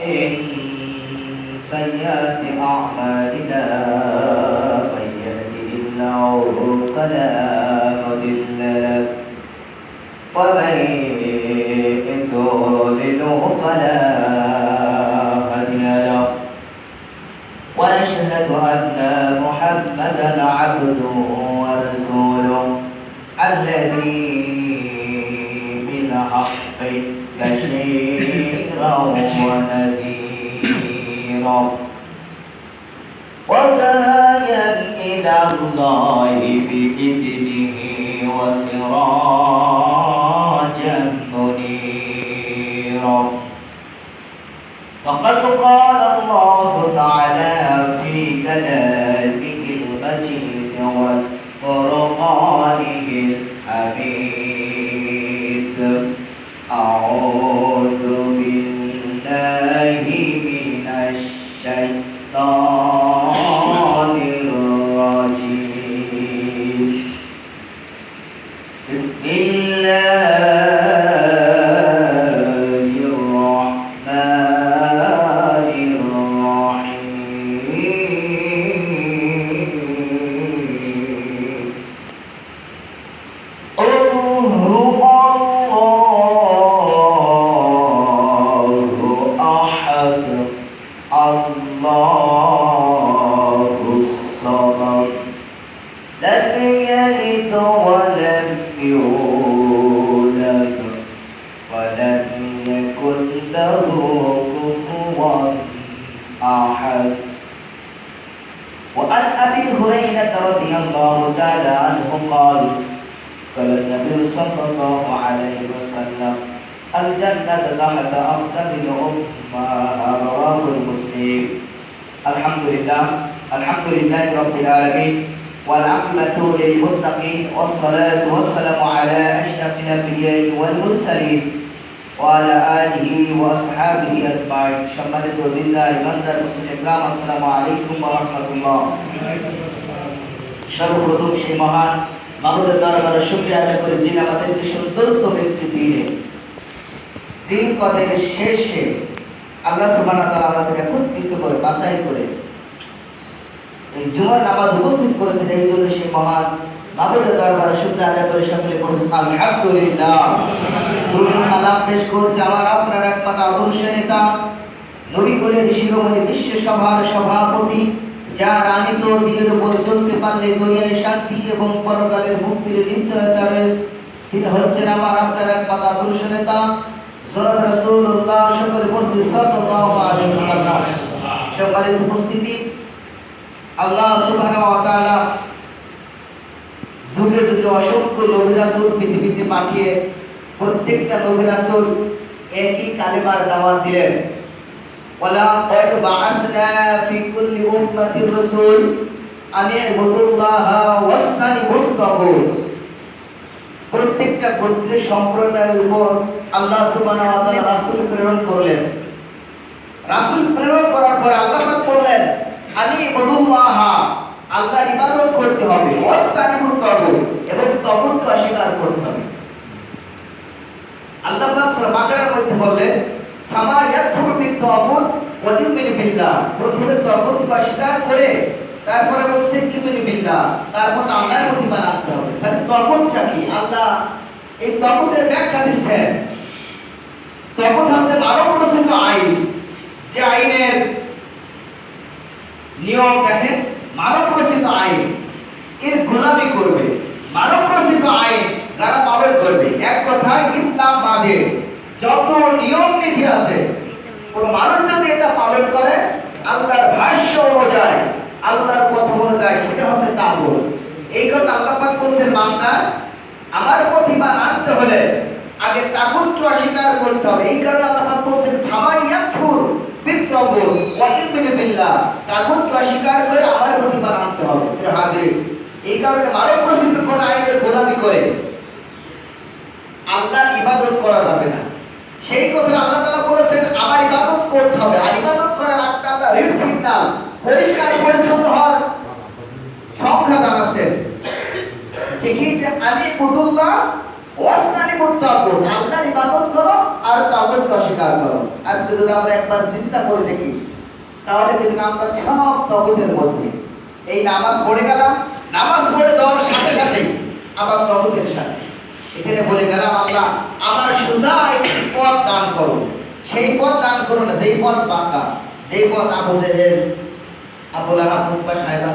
من سيئات أعمالنا من يهده الله فلا مضل له ومن يضلل فلا هادي له ونشهد أن محمدا عبده ورسوله الذي بالحق بشيرا ونذيرا وداعيا إلى الله بإذنه وسراجا منيرا فقد قال الله تعالى في كلامه المجيد وفرقانه الحميد أعوذ بالله من الشيطان الرجيم بسم الله الرحمن الرحيم قل هو الله أحد الله الصمد لم يلد ولم يولد ولم يكن له كفوا أحد وعن أبي هريرة رضي الله تعالى عنه قال قال النبي صلى الله عليه وسلم الجنة تحت أقدم الأمة رواه مسلم. الحمد لله رب العالمين والعاقبة للمتقين والصلاة والسلام على أشرف الأنبياء والمرسلين وعلى آله وأصحابه أجمعين. সম্মানিত দিনদার ইমানদার মুসলিম ইকরাম, আসসালামু আলাইকুম ওয়া রাহমাতুল্লাহ। সর্বপ্রথম সেই মহান মাবুদের দরবারে শুকরিয়া আদায় করি যিনি আমাদেরকে সুন্দরতম একটি দিনে দিন কদের শেষে আল্লাহ সুবহানাহু ওয়া তাআলা আমাদেরকে একত্রিত করে বাছাই করে এই জুমার নামাজ উপস্থিত করেছেন। এই জন্য সেই মহান মাবুদের দরবারে শুকরিয়া আদায় করে সকলে পড়ছি আলহামদুলিল্লাহ। দুরূদ সালাম পেশ করছি আমার আপনার একমাত্র আদর্শ নেতা নবী কুলের শিরোমণি বিশ্ব সভার সভাপতি, যার আনিত দিনের উপর চলতে পারলে দুনিয়ায় শান্তি এবং পরকালের মুক্তির নিশ্চয়তা রয়েছে। তিনি হচ্ছেন আমার আপনার একমাত্র আদর্শ নেতা জনাব রাসূলুল্লাহ সকলে পড়ছি সাল্লাল্লাহু আলাইহি ওয়াসাল্লাম। সম্মানিত উপস্থিতি, আল্লাহ সুবহানাহু ওয়া তাআলা যুগে যুগে অসংখ্য নবী রাসূল পৃথিবীতে পাঠিয়ে প্রত্যেকটা নবী রাসূল একই কালেমার দাওয়াত দিলেন। ওয়ালা ক্বাদ বাআসনা ফি কুল্লি উম্মাতির রাসূল আন ইবুদুল্লাহা ওয়াসতানিবুত তাগুত। প্রত্যেকটা গোত্রের সম্প্রদায়ের উপর আল্লাহ সুবহানাহু ওয়া তাআলা রাসূল প্রেরণ করলেন। রাসূল প্রেরণ করার পর আল্লাহ পাক বললেন আন ইবুদুল্লাহা, আল্লাহর ইবাদত করতে হবে, ওয়াসতানিবুত তাগুত, এবং তাগুতকে অস্বীকার করতে হবে। আল্লাহ পাক সূরা বাকারার মধ্যে বললেন ফামা ইয়াকফুরু বিত-তাগুত ওয়া ইউমিনু বিল্লাহ। প্রথমে তাগুতকে অস্বীকার করে তারপরে বলছে ইউমিনু বিল্লাহ, তারপর আল্লাহর প্রতি ঈমান আনতে হবে। তাহলে তাগুতটা কি? আল্লাহ এই তাগুতের ব্যাখ্যা দিচ্ছেন। তাগুত হচ্ছে মানব রচিত আইন, যে আইনের নিয়ম দেখেন মানব রচিত আইন, এর গোলামি করবে। মানব রচিত আইন যারা পালন করবে, এক কথায় ইসলাম বাদে যত নিয়ম নীতি আছে কোন মানুষ যদি এটা পালন করে আল্লাহর ভাষ্য অনুযায়ী, আল্লাহর কথা অনুযায়ী, সেটা হচ্ছে তাগুত। এই কারণে আল্লাহ পাক বলেছেন বান্দা আমার প্রতি ঈমান আনতে হলে আগে তাগুতকে অস্বীকার করতে হবে। এই কারণে আল্লাহ পাক বলেছেন ফামা ইয়াকফুর বিত-তাগুত ওয়া ইউমিনু বিল্লাহ, তাগুতকে অস্বীকার করে আমার প্রতি ঈমান আনতে হবে। প্রিয় হাজিরিন, এই কারণে মানব রচিত কোন আইনের গোলামি করে আল্লাহর ইবাদত করা যাবে না। সেই কথা আল্লাহ তাআলা বলেছেন আমার ইবাদত করতে হবে। আর ইবাদত করার একটা আল্লাহ রেড সিগন্যাল, পরিষ্কার পরিচ্ছন্ন হওয়ার সংখ্যা জানাচ্ছেন। সেক্ষেত্রে আমি বুদুল্লাহ ওয়াসতানিবুত তাগুত, আল্লাহর ইবাদত করো আর তাগুতকে অস্বীকার করো। আজকে যদি আমরা একবার চিন্তা করে দেখি তাহলে কিন্তু আমরা সব তাগুতের মধ্যে। এই নামাজ পড়ে গেলাম, নামাজ পড়ে যাওয়ার সাথে সাথে আবার তাগুতের সাথে এখানে বলে গেলাম আল্লাহ আমার সোজা একটি পথ দান করো। সেই পথ দান করো না যেই পথ বাঁকা, যেই পথ আবু জেহেল, আবু লাহাব, উতবা, সাইবা